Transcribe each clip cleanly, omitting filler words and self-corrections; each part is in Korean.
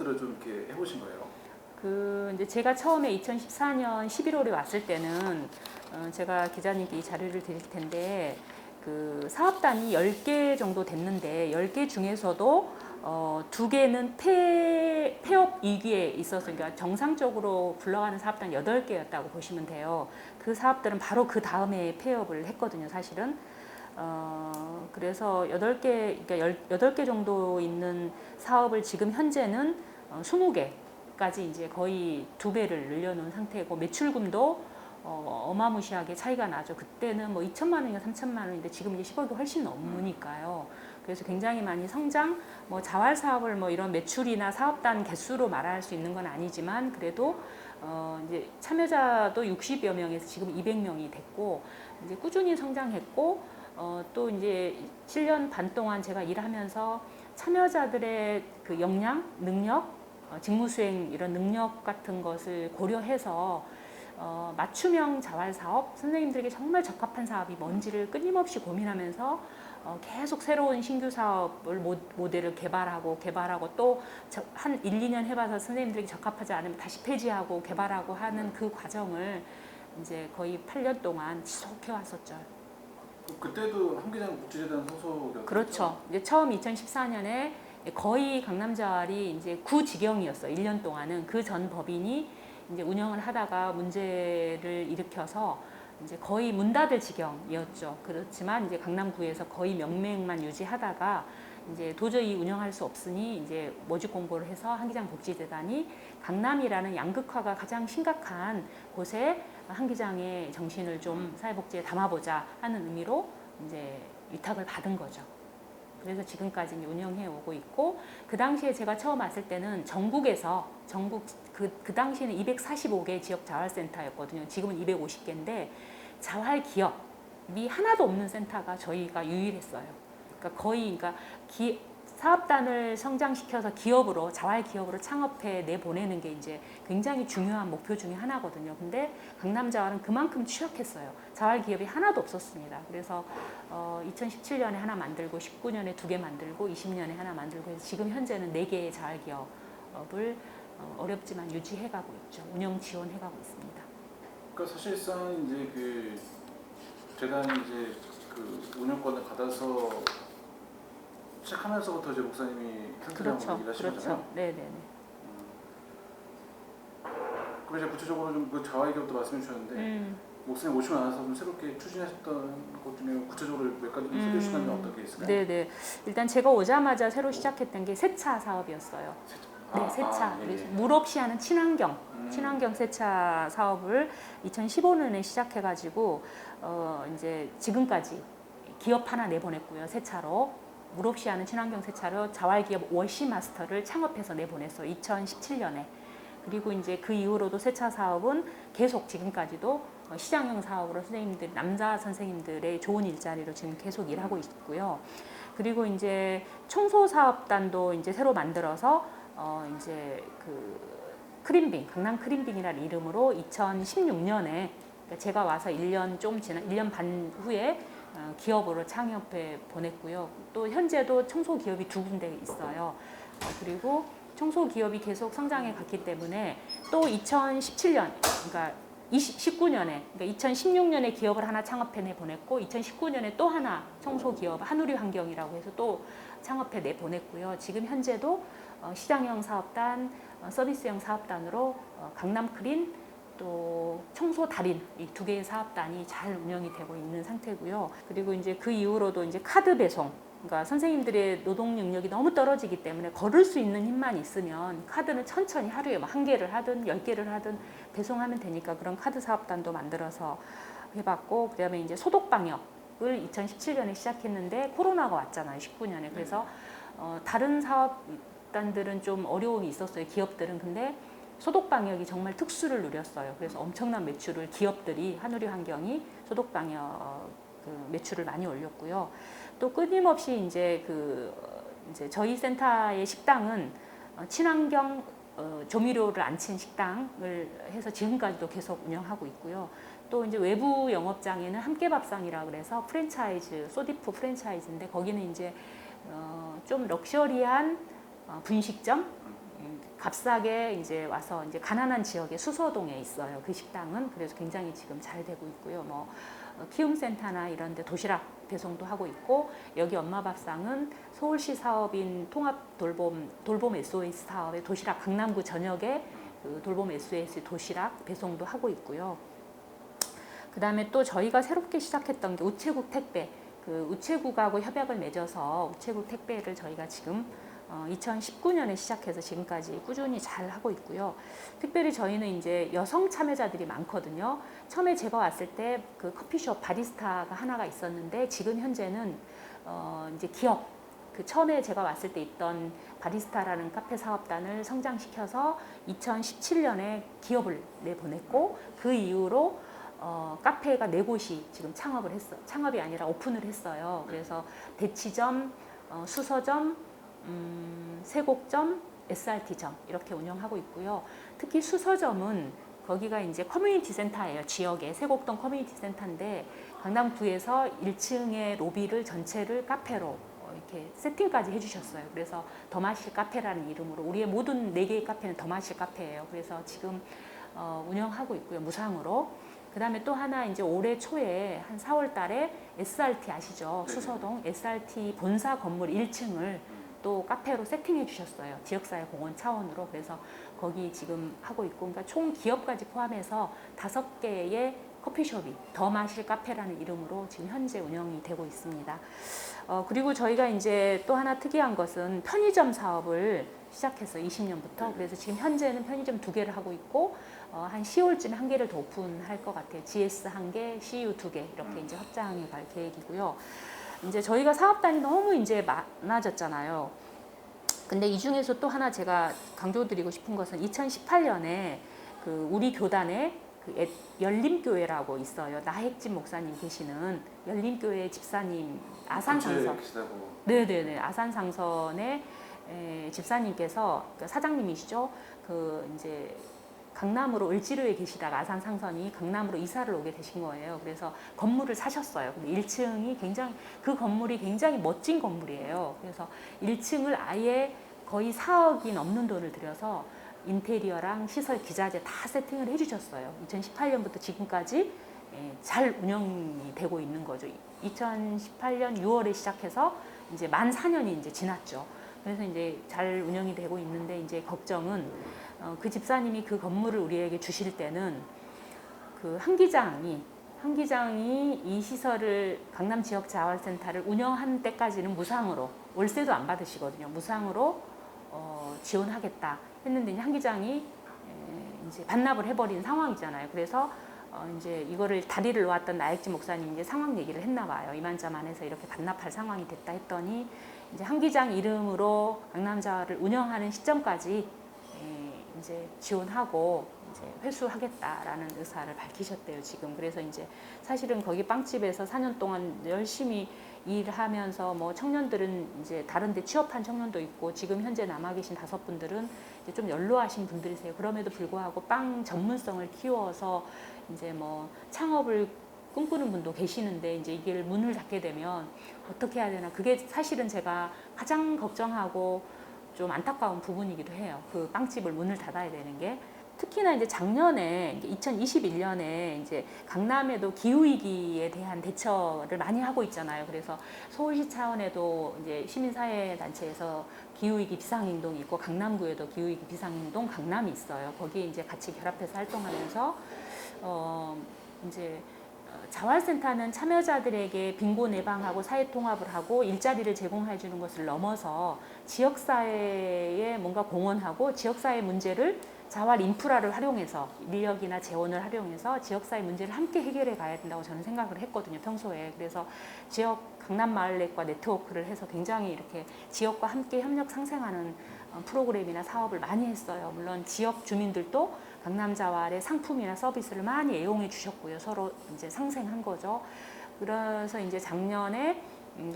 것들을 좀 이렇게 해보신 거예요? 이제 제가 처음에 2014년 11월에 왔을 때는 제가 기자님께 이 자료를 드릴 텐데 그 사업단이 10개 정도 됐는데 10개 중에서도 2개는 폐업 위기에 있어서 그러니까 정상적으로 굴러가는 사업단 8개였다고 보시면 돼요. 그 사업들은 바로 그 다음에 폐업을 했거든요, 사실은. 그래서 8개, 그러니까 8개 정도 있는 사업을 지금 현재는 20개까지 이제 거의 2배를 늘려놓은 상태고 매출금도 어마무시하게 차이가 나죠. 그때는 뭐 2천만 원이나 3천만 원인데 지금 이제 10억이 훨씬 넘으니까요. 그래서 굉장히 많이 성장, 뭐 자활 사업을 뭐 이런 매출이나 사업단 개수로 말할 수 있는 건 아니지만 그래도 이제 참여자도 60여 명에서 지금 200명이 됐고 이제 꾸준히 성장했고 또 이제 7년 반 동안 제가 일하면서 참여자들의 그 역량, 능력, 직무 수행 이런 능력 같은 것을 고려해서 맞춤형 자활 사업, 선생님들에게 정말 적합한 사업이 뭔지를 끊임없이 고민하면서 계속 새로운 신규 사업을 모델을 개발하고 또 한 1, 2년 해봐서 선생님들에게 적합하지 않으면 다시 폐지하고 개발하고 하는 그 과정을 이제 거의 8년 동안 지속해 왔었죠. 그때도 한기장 복지재단 소속이었죠? 그렇죠. 이제 처음 2014년에 거의 강남자활이 이제 구직영이었어요. 1년 동안은 그 전 법인이 이제 운영을 하다가 문제를 일으켜서 이제 거의 문 닫을 지경이었죠. 그렇지만 이제 강남구에서 거의 명맥만 유지하다가 이제 도저히 운영할 수 없으니 이제 모집 공고를 해서 한기장 복지재단이 강남이라는 양극화가 가장 심각한 곳에 한기장의 정신을 좀 사회복지에 담아보자 하는 의미로 이제 위탁을 받은 거죠. 그래서 지금까지 이제 운영해 오고 있고 그 당시에 제가 처음 왔을 때는 전국 그 당시에는 245개 지역 자활센터였거든요. 지금은 250개인데 자활 기업이 하나도 없는 센터가 저희가 유일했어요. 그러니까 거의 사업단을 성장시켜서 기업으로 자활 기업으로 창업해 내보내는 게 이제 굉장히 중요한 목표 중에 하나거든요. 근데 강남자활은 그만큼 취약했어요. 자활 기업이 하나도 없었습니다. 그래서 2017년에 하나 만들고 19년에 2개 만들고 20년에 하나 만들고 해서 지금 현재는 4개의 자활 기업을 어렵지만 유지해가고 있죠. 운영 지원해가고 있습니다. 그러니까 사실상 이제 그 재단이 이제 그 운영권을 받아서 시작하면서부터 이제 목사님이 상주하고 일하신 거잖아요. 그렇죠. 네네네. 그럼 이제 구체적으로 좀 그 자활 기업도 말씀해 주셨는데 목사님 오시고 나서 좀 새롭게 추진하셨던 것 중에 구체적으로 몇 가지 좀 소개해 주시면 어떤 게 있을까요? 네네. 일단 제가 오자마자 새로 시작했던 게 세차 사업이었어요. 네, 세차. 예. 물 없이 하는 친환경 세차 사업을 2015년에 시작해가지고 이제 지금까지 기업 하나 내보냈고요. 세차로. 물 없이 하는 친환경 세차로 자활기업 워시 마스터를 창업해서 내보냈어요. 2017년에. 그리고 이제 그 이후로도 세차 사업은 계속 지금까지도 시장형 사업으로 남자 선생님들의 좋은 일자리로 지금 계속 일하고 있고요. 그리고 이제 청소 사업단도 이제 새로 만들어서 이제 그 크림빙, 강남 크림빙이라는 이름으로 2016년에 그러니까 제가 와서 1년 반 후에 기업으로 창업해 보냈고요. 또 현재도 청소 기업이 2군데 있어요. 그리고 청소 기업이 계속 성장해 갔기 때문에 또 2017년, 그러니까 19년에, 그러니까 2016년에 기업을 하나 창업해 내 보냈고 2019년에 또 하나 청소 기업 한우리 환경이라고 해서 또 창업해 내 보냈고요. 지금 현재도 시장형 사업단, 서비스형 사업단으로 강남 크린 또 청소 달인 이 2개의 사업단이 잘 운영이 되고 있는 상태고요. 그리고 이제 그 이후로도 이제 카드 배송, 그러니까 선생님들의 노동 능력이 너무 떨어지기 때문에 걸을 수 있는 힘만 있으면 카드는 천천히 하루에 뭐 1개를 하든 10개를 하든 배송하면 되니까 그런 카드 사업단도 만들어서 해봤고 그다음에 이제 소독 방역을 2017년에 시작했는데 코로나가 왔잖아요. 19년에. 그래서 다른 사업단들은 좀 어려움이 있었어요. 기업들은. 근데 소독 방역이 정말 특수를 누렸어요. 그래서 엄청난 매출을 기업들이 한우리 환경이 소독 방역 그 매출을 많이 올렸고요. 또 끊임없이 이제 이제 저희 센터의 식당은 친환경 조미료를 안 친 식당을 해서 지금까지도 계속 운영하고 있고요. 또 이제 외부 영업장에는 함께밥상이라 그래서 프랜차이즈, 소디프 프랜차이즈인데 거기는 이제 좀 럭셔리한 분식점 값싸게 이제 와서 이제 가난한 지역의 수서동에 있어요. 그 식당은. 그래서 굉장히 지금 잘 되고 있고요. 뭐 키움센터나 이런 데 도시락 배송도 하고 있고, 여기 엄마밥상은 서울시 사업인 통합 돌봄 SOS 사업의 도시락, 강남구 전역에 그 돌봄 SOS 도시락 배송도 하고 있고요. 그 다음에 또 저희가 새롭게 시작했던 게 우체국 택배. 그 우체국하고 협약을 맺어서 우체국 택배를 저희가 지금 2019년에 시작해서 지금까지 꾸준히 잘 하고 있고요. 특별히 저희는 이제 여성 참여자들이 많거든요. 처음에 제가 왔을 때 그 커피숍 바리스타가 하나가 있었는데, 지금 현재는 이제 기업, 그 처음에 제가 왔을 때 있던 바리스타라는 카페 사업단을 성장시켜서 2017년에 기업을 내보냈고, 그 이후로 카페가 4곳이 지금 창업이 아니라 오픈을 했어요. 그래서 대치점, 수서점, 세곡점, SRT점 이렇게 운영하고 있고요. 특히 수서점은 거기가 이제 커뮤니티 센터예요. 지역에 세곡동 커뮤니티 센터인데, 강남구에서 1층의 로비를 전체를 카페로 이렇게 세팅까지 해주셨어요. 그래서 더 마실 카페라는 이름으로 우리의 모든 4개의 카페는 더 마실 카페예요. 그래서 지금 운영하고 있고요. 무상으로. 그 다음에 또 하나 이제 올해 초에 한 4월 달에 SRT 아시죠? 수서동 SRT 본사 건물 1층을 또 카페로 세팅해 주셨어요. 지역사회 공헌 차원으로. 그래서 거기 지금 하고 있고, 그러니까 총 기업까지 포함해서 5개의 커피숍이 더 마실 카페라는 이름으로 지금 현재 운영이 되고 있습니다. 그리고 저희가 이제 또 하나 특이한 것은 편의점 사업을 시작했어요. 20년부터. 그래서 지금 현재는 편의점 2개를 하고 있고, 한 10월쯤에 1개를 더 오픈할 것 같아요. GS 1개, CU 2개 이렇게 이제 확장해 갈 계획이고요. 이제 저희가 사업단이 너무 이제 많아졌잖아요. 근데 이 중에서 또 하나 제가 강조드리고 싶은 것은 2018년에 그 우리 교단에 그 열림교회라고 있어요. 나핵진 목사님 계시는 열림교회 집사님, 아산상선. 네네네. 아산상선의 집사님께서, 그 사장님이시죠. 그 이제 강남으로 을지로에 계시다가 아산상선이 강남으로 이사를 오게 되신 거예요. 그래서 건물을 사셨어요. 근데 1층이 그 건물이 굉장히 멋진 건물이에요. 그래서 1층을 아예 거의 4억이 넘는 돈을 들여서 인테리어랑 시설, 기자재 다 세팅을 해주셨어요. 2018년부터 지금까지 잘 운영이 되고 있는 거죠. 2018년 6월에 시작해서 이제 만 4년이 이제 지났죠. 그래서 이제 잘 운영이 되고 있는데, 이제 걱정은 그 집사님이 그 건물을 우리에게 주실 때는 그 한 기장이 이 시설을, 강남 지역 자활센터를 운영한 때까지는 무상으로, 월세도 안 받으시거든요. 무상으로 지원하겠다 했는데, 한 기장이 이제 반납을 해버린 상황이잖아요. 그래서 이제 이거를 다리를 놓았던 나액지 목사님이 이제 상황 얘기를 했나 봐요. 이만저만해서 이렇게 반납할 상황이 됐다 했더니, 이제 한 기장 이름으로 강남자활을 운영하는 시점까지 이제 지원하고 이제 회수하겠다라는 의사를 밝히셨대요, 지금. 그래서 이제 사실은 거기 빵집에서 4년 동안 열심히 일하면서, 뭐 청년들은 이제 다른 데 취업한 청년도 있고, 지금 현재 남아 계신 5분들은 이제 좀 연로하신 분들이세요. 그럼에도 불구하고 빵 전문성을 키워서 이제 뭐 창업을 꿈꾸는 분도 계시는데, 이제 이게 문을 닫게 되면 어떻게 해야 되나, 그게 사실은 제가 가장 걱정하고 좀 안타까운 부분이기도 해요. 그 빵집을 문을 닫아야 되는 게. 특히나 이제 작년에 2021년에 이제 강남에도 기후위기에 대한 대처를 많이 하고 있잖아요. 그래서 서울시 차원에도 이제 시민사회단체에서 기후위기 비상행동이 있고, 강남구에도 기후위기 비상행동 강남이 있어요. 거기에 이제 같이 결합해서 활동하면서 이제 자활센터는 참여자들에게 빈곤 예방하고 사회 통합을 하고 일자리를 제공해 주는 것을 넘어서 지역사회에 뭔가 공헌하고, 지역사회 문제를 자활 인프라를 활용해서, 인력이나 재원을 활용해서 지역사회 문제를 함께 해결해 가야 된다고 저는 생각을 했거든요, 평소에. 그래서 지역 강남마을넷과 네트워크를 해서 굉장히 이렇게 지역과 함께 협력 상생하는 프로그램이나 사업을 많이 했어요. 물론 지역 주민들도 강남자활의 상품이나 서비스를 많이 애용해 주셨고요. 서로 이제 상생한 거죠. 그래서 이제 작년에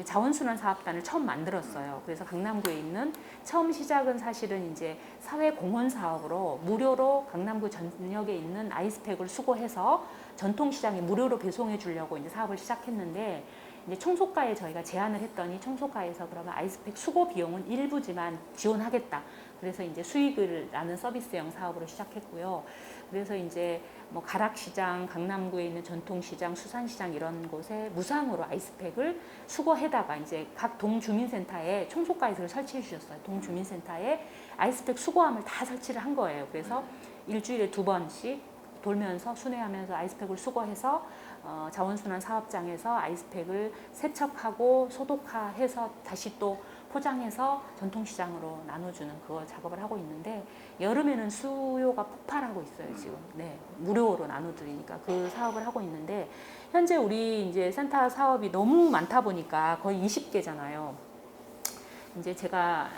자원순환 사업단을 처음 만들었어요. 그래서 강남구에 있는, 처음 시작은 사실은 이제 사회공헌 사업으로 무료로 강남구 전역에 있는 아이스팩을 수거해서 전통시장에 무료로 배송해 주려고 이제 사업을 시작했는데, 이제 청소과에 저희가 제안을 했더니, 청소과에서 그러면 아이스팩 수거 비용은 일부지만 지원하겠다. 그래서 이제 수익을 나는 서비스형 사업으로 시작했고요. 그래서 이제 뭐 가락시장, 강남구에 있는 전통시장, 수산시장 이런 곳에 무상으로 아이스팩을 수거해다가 이제 각 동주민센터에 청소가이드를 설치해 주셨어요. 동주민센터에 아이스팩 수거함을 다 설치를 한 거예요. 그래서 일주일에 2번씩 돌면서 순회하면서 아이스팩을 수거해서 자원순환 사업장에서 아이스팩을 세척하고 소독해서 다시 또 포장해서 전통시장으로 나눠주는 그 작업을 하고 있는데 여름에는 수요가 폭발하고 있어요 지금. 네, 무료로 나눠드리니까 그 사업을 하고 있는데 현재 우리 이제 센터 사업이 너무 많다 보니까 거의 20개잖아요. 이제 제가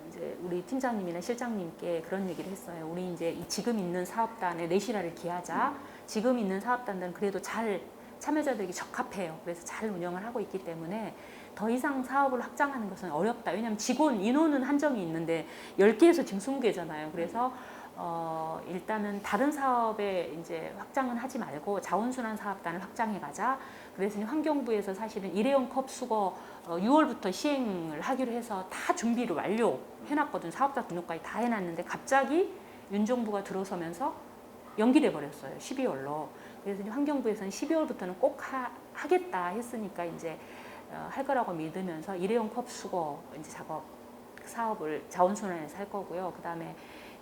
이제 우리 팀장님이나 실장님께 그런 얘기를 했어요. 우리 이제 지금 있는 사업단에 내실화를 기하자. 지금 있는 사업단들은 그래도 잘 참여자들에게 적합해요. 그래서 잘 운영을 하고 있기 때문에 더 이상 사업을 확장하는 것은 어렵다. 왜냐하면 직원 인원은 한정이 있는데 10개에서 지금 20개잖아요. 그래서 일단은 다른 사업에 이제 확장은 하지 말고 자원순환 사업단을 확장해 가자. 그래서 환경부에서 사실은 일회용 컵 수거 6월부터 시행을 하기로 해서 다 준비를 완료해놨거든. 사업자 등록까지 다 해놨는데 갑자기 윤 정부가 들어서면서 연기돼 버렸어요. 12월로. 그래서 이제 환경부에서는 12월부터는 꼭 하겠다 했으니까 이제 할 거라고 믿으면서 일회용 컵 수거 이제 작업 사업을 자원순환에서 할 거고요. 그다음에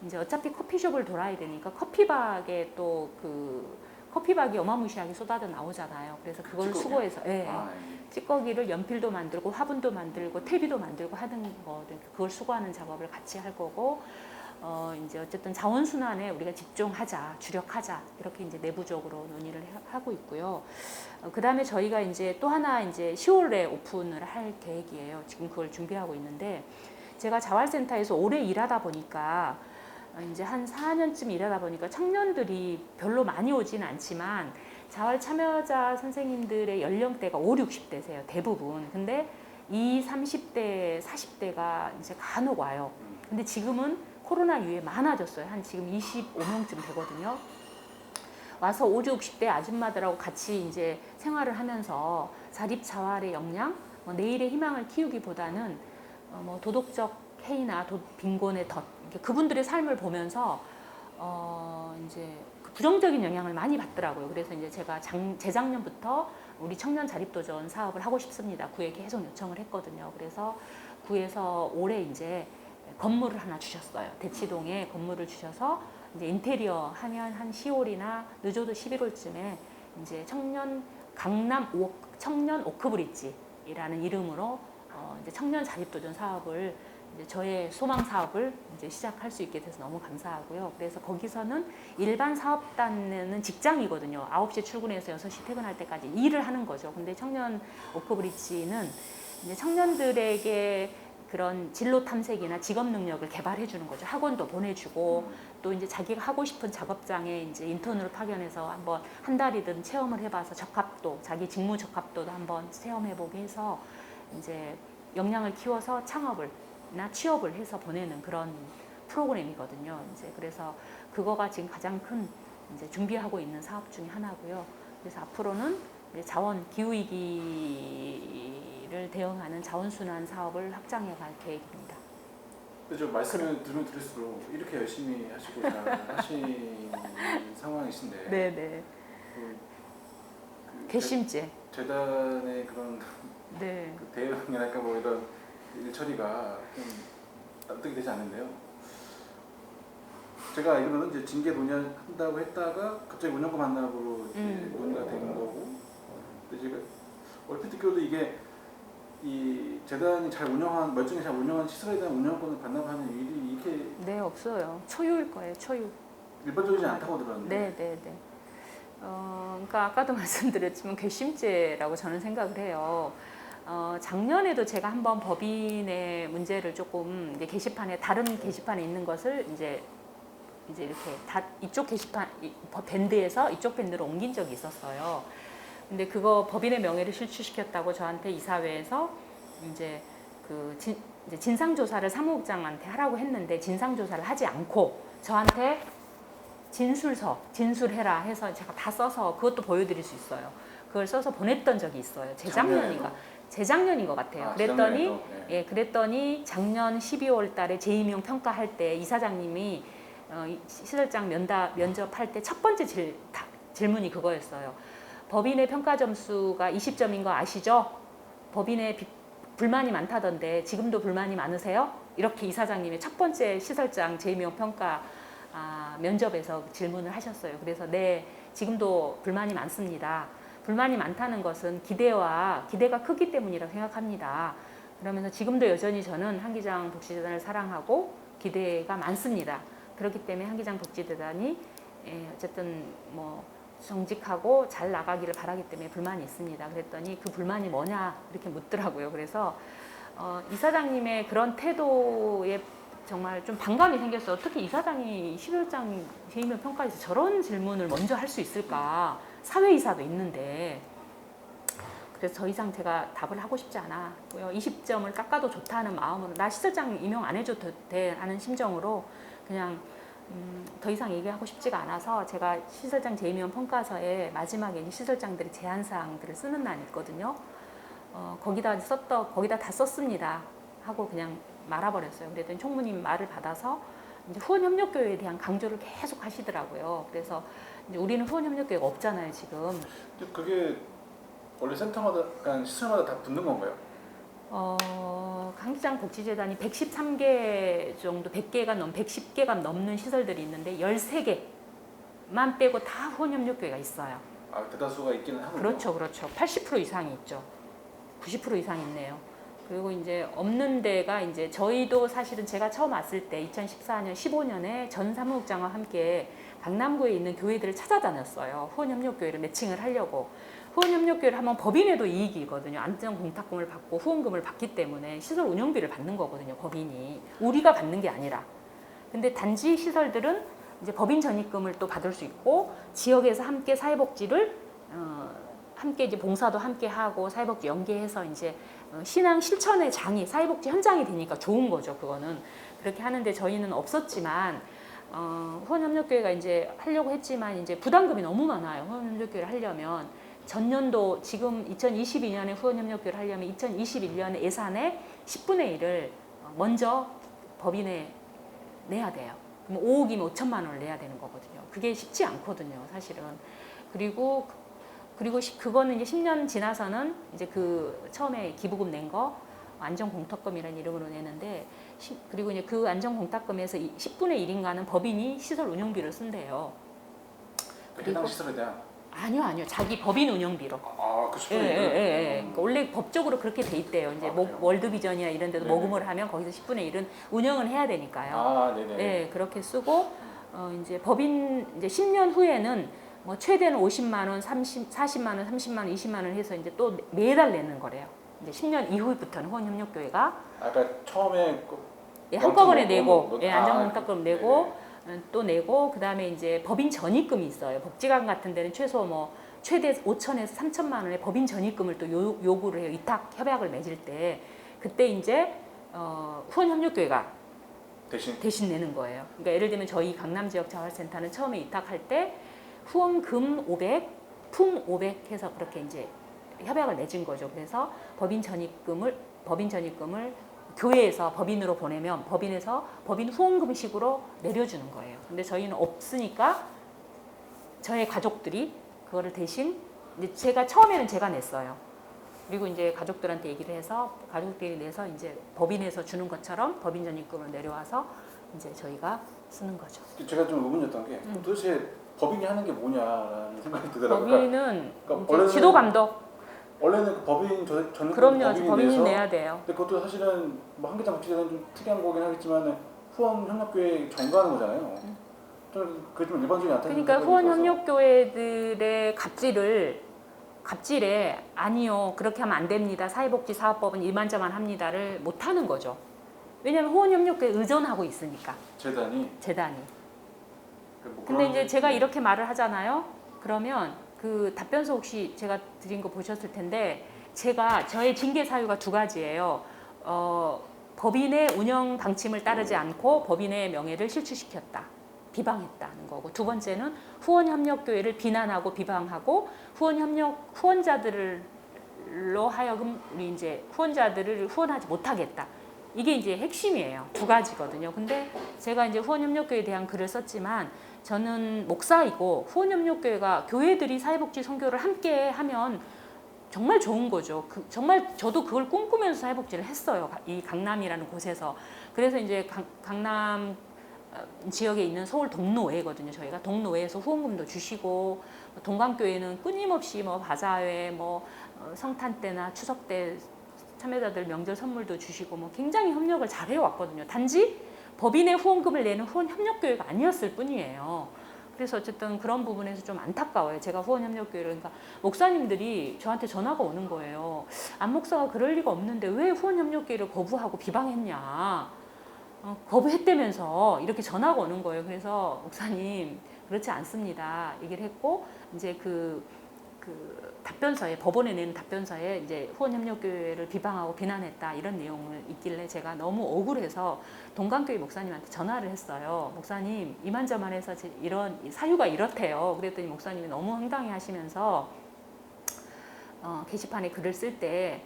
이제 어차피 커피숍을 돌아야 되니까 커피박에 또 그 커피박이 어마무시하게 쏟아져 나오잖아요. 그래서 그걸 찌꺼기요? 수거해서 찌꺼기를 연필도 만들고 화분도 만들고 퇴비도 만들고 하는 거 그걸 수거하는 작업을 같이 할 거고 이제 어쨌든 자원순환에 우리가 집중하자, 주력하자 이렇게 이제 내부적으로 논의를 하고 있고요. 그다음에 저희가 이제 또 하나 이제 10월에 오픈을 할 계획이에요. 지금 그걸 준비하고 있는데 제가 자활센터에서 오래 일하다 보니까 이제 한 4년쯤 일하다 보니까 청년들이 별로 많이 오지는 않지만 자활 참여자 선생님들의 연령대가 5, 60대세요. 대부분. 근데 20, 30대, 40대가 이제 간혹 와요. 근데 지금은 코로나 이후에 많아졌어요. 한 지금 25명쯤 되거든요. 와서 50, 60대 아줌마들하고 같이 이제 생활을 하면서 자립자활의 역량, 내일의 희망을 키우기보다는 뭐 도덕적 해이나 빈곤의 덫, 그분들의 삶을 보면서 이제 그 부정적인 영향을 많이 받더라고요. 그래서 이제 제가 재작년부터 우리 청년 자립도전 사업을 하고 싶습니다. 구에 계속 요청을 했거든요. 그래서 구에서 올해 이제 건물을 하나 주셨어요. 대치동에 건물을 주셔서 이제 인테리어 하면 한 10월이나 늦어도 11월쯤에 이제 청년 오크브리지라는 이름으로 이제 청년 자립도전 사업을 이제 저의 소망 사업을 이제 시작할 수 있게 돼서 너무 감사하고요. 그래서 거기서는 일반 사업단은 직장이거든요. 9시에 출근해서 6시 퇴근할 때까지 일을 하는 거죠. 근데 청년 오크브리지는 이제 청년들에게 그런 진로 탐색이나 직업 능력을 개발해 주는 거죠. 학원도 보내주고 또 이제 자기가 하고 싶은 작업장에 이제 인턴으로 파견해서 한번 한 달이든 체험을 해봐서 적합도, 자기 직무 적합도도 한번 체험해보게 해서 이제 역량을 키워서 창업을나 취업을 해서 보내는 그런 프로그램이거든요. 이제 그래서 그거가 지금 가장 큰 이제 준비하고 있는 사업 중에 하나고요. 그래서 앞으로는 이제 자원 기후 위기를 대응하는 자원순환 사업을 확장해 갈 계획입니다. 그죠. 말씀을 들으면 들을수록 이렇게 열심히 하시고 잘 하시는 상황이신데. 네네. 그 괘씸죄. 재단의 그런 네. 그 대응이랄까 뭐 이런 일 처리가 좀 납득이 되지 않는데요. 제가 알기로는 이제 징계 논의한다고 했다가 갑자기 운영권 반납으로 이제 논의가 된 거고, 근데 제가 얼핏 듣기로도 이게 이 재단이 잘 운영한 멀쩡히 잘 운영한 시설에 대한 운영권을 반납하는 일이 이렇게 네, 없어요. 초유일 거예요. 초유. 일반적이지 않다고 들었는데. 네네네. 그러니까 아까도 말씀드렸지만 괘씸죄라고 저는 생각을 해요. 작년에도 제가 한번 법인의 문제를 조금 이제 게시판에 다른 게시판에 있는 것을 이제 이렇게 다 이쪽 게시판 밴드에서 이쪽 밴드로 옮긴 적이 있었어요. 근데 그거 법인의 명예를 실추시켰다고 저한테 이사회에서 이제 이제 진상조사를 사무국장한테 하라고 했는데 진상조사를 하지 않고 저한테 진술해라 해서 제가 다 써서 그것도 보여드릴 수 있어요. 그걸 써서 보냈던 적이 있어요. 재작년인가. 재작년인 것 같아요. 아, 그랬더니 재작년에도, 네. 예, 그랬더니 작년 12월 달에 재임용 평가할 때 이사장님이 이 시설장 면접할 때 첫 번째 질문이 그거였어요. 법인의 평가 점수가 20점인 거 아시죠? 법인의 불만이 많다던데 지금도 불만이 많으세요? 이렇게 이사장님이 첫 번째 시설장 재임용 평가 면접에서 질문을 하셨어요. 그래서 네, 지금도 불만이 많습니다. 불만이 많다는 것은 기대가 크기 때문이라고 생각합니다. 그러면서 지금도 여전히 저는 한기장 복지재단을 사랑하고 기대가 많습니다. 그렇기 때문에 한기장 복지재단이 어쨌든 뭐 정직하고 잘 나가기를 바라기 때문에 불만이 있습니다. 그랬더니 그 불만이 뭐냐 이렇게 묻더라고요. 그래서 이사장님의 그런 태도에 정말 좀 반감이 생겼어요. 어떻게 이사장이 11장 재임용 평가에서 저런 질문을 먼저 할 수 있을까? 사회이사도 있는데. 그래서 더 이상 제가 답을 하고 싶지 않았고요. 20점을 깎아도 좋다는 마음으로 나 시설장 임용 안 해줘도 돼 하는 심정으로 그냥 더 이상 얘기하고 싶지가 않아서 제가 시설장 재임용 평가서에 마지막에 시설장들의 제안사항들을 쓰는 난이 있거든요. 거기다 다 썼습니다 하고 그냥 말아버렸어요. 그랬더니 총무님 말을 받아서 이제 후원협력교회에 대한 강조를 계속 하시더라고요. 그래서 이제 우리는 후원협력교회가 없잖아요 지금. 근데 그게 원래 센터마다, 그러니까 시설마다 다 붙는 건가요? 한기장 복지재단이 113개 정도, 110개가 넘는 시설들이 있는데 13개만 빼고 다 후원협력교회가 있어요. 아, 대다수가 있기는 하군요. 그렇죠. 80% 이상이 있죠. 90% 이상 있네요. 그리고 이제 없는 데가 이제 저희도 사실은 제가 처음 왔을 때 2014년, 15년에 전 사무국장과 함께 강남구에 있는 교회들을 찾아다녔어요. 후원협력교회를 매칭을 하려고. 후원협력교회를 하면 법인에도 이익이거든요. 안전공탁금을 받고 후원금을 받기 때문에 시설 운영비를 받는 거거든요. 법인이. 우리가 받는 게 아니라. 근데 단지 시설들은 이제 법인 전입금을 또 받을 수 있고 지역에서 함께 사회복지를 함께 이제 봉사도 함께 하고 사회복지 연계해서 이제 신앙 실천의 장이 사회복지 현장이 되니까 좋은 거죠. 그거는 그렇게 하는데 저희는 없었지만 후원협력교회가 이제 하려고 했지만 이제 부담금이 너무 많아요. 후원협력교회를 하려면 전년도 지금 2022년에 후원협력교회를 하려면 2021년에 예산의 10분의 1을 먼저 법인에 내야 돼요. 그럼 5억이면 5천만 원을 내야 되는 거거든요. 그게 쉽지 않거든요, 사실은. 그리고 그거는 이제 10년 지나서는 이제 그 처음에 기부금 낸 거 안전공탁금이라는 이름으로 내는데 그리고 이제 그 안전공탁금에서 10분의 1인가는 법인이 시설 운영비를 쓴대요. 해당 시설에 대한? 아니요. 자기 법인 운영비로. 그 10분의 1? 그러니까 원래 법적으로 그렇게 돼 있대요. 이제 월드비전이나 이런 데도 모금을 하면 거기서 10분의 1은 운영을 해야 되니까요. 네네. 네, 그렇게 쓰고 이제 법인 이제 10년 후에는 뭐 최대는 50만 원, 40만 원, 30만 원, 20만 원 해서 이제 또 매달 내는 거래요. 이제 10년 이후부터는 후원협력교회가 아까 처음에 한꺼번에 내고 안전공탁금 내고 또 내고 그다음에 이제 법인 전입금이 있어요. 복지관 같은 데는 최대 5천에서 3천만 원의 법인 전입금을 또 요구를 해요. 위탁 협약을 맺을 때 그때 이제 후원협력교회가 대신 내는 거예요. 그러니까 예를 들면 저희 강남 지역 자활센터는 처음에 위탁할 때 후원금 500, 품 500 해서 그렇게 이제 협약을 맺은 거죠. 그래서 법인 전입금을 교회에서 법인으로 보내면 법인에서 법인 후원금식으로 내려주는 거예요. 근데 저희는 없으니까 저의 가족들이 그거를 대신 이제 처음에는 제가 냈어요. 그리고 이제 가족들한테 얘기를 해서 가족들이 내서 이제 법인에서 주는 것처럼 법인 전입금을 내려와서 이제 저희가 쓰는 거죠. 제가 좀 의문이었던 게 도대체 법인이 하는 게 뭐냐라는 생각이 들더라고요. 법인은 그러니까 지도 감독. 원래는 그 법인 전입금 그럼요, 법인이 내야 돼요. 근데 그것도 사실은 뭐 한기장 복지재단은 좀 특이한 거긴 하겠지만 후원협력교회 전가하는 거잖아요. 저는 그게 좀 일반적인 않다는 그러니까 후원협력교회들의 갑질에 아니요 그렇게 하면 안 됩니다. 사회복지사업법은 일반자만 합니다를 못 하는 거죠. 왜냐하면 후원협력교회에 의존하고 있으니까. 재단이. 근데 이제 제가 이렇게 말을 하잖아요. 그러면 그 답변서 혹시 제가 드린 거 보셨을 텐데 저의 징계 사유가 두 가지예요. 법인의 운영 방침을 따르지 않고 법인의 명예를 실추시켰다. 비방했다는 거고 두 번째는 후원협력교회를 비난하고 비방하고 후원자들을 사업주들로 하여금 우리 이제 후원자들을 후원하지 못하겠다. 이게 이제 핵심이에요. 두 가지거든요. 근데 제가 이제 후원협력교회에 대한 글을 썼지만 저는 목사이고 후원협력교회가 교회들이 사회복지 선교를 함께 하면 정말 좋은 거죠. 정말 저도 그걸 꿈꾸면서 사회복지를 했어요. 이 강남이라는 곳에서. 그래서 이제 강남 지역에 있는 서울 동로회거든요. 저희가 동로회에서 후원금도 주시고 동강교회는 끊임없이 뭐 바자회, 뭐 성탄 때나 추석 때 참여자들 명절 선물도 주시고 뭐 굉장히 협력을 잘 해왔거든요. 단지 법인의 후원금을 내는 후원협력교회가 아니었을 뿐이에요. 그래서 어쨌든 그런 부분에서 좀 안타까워요. 제가 후원협력교회를 그러니까 목사님들이 저한테 전화가 오는 거예요. 안 목사가 그럴 리가 없는데 왜 후원협력교회를 거부하고 비방했냐. 거부했다면서 이렇게 전화가 오는 거예요. 그래서 목사님 그렇지 않습니다. 얘기를 했고 이제 그 답변서에 법원에 내는 답변서에 이제 후원협력교회를 비방하고 비난했다 이런 내용을 있길래 제가 너무 억울해서 동강교회 목사님한테 전화를 했어요. 목사님 이만저만해서 이런 사유가 이렇대요. 그랬더니 목사님이 너무 황당해하시면서 게시판에 글을 쓸 때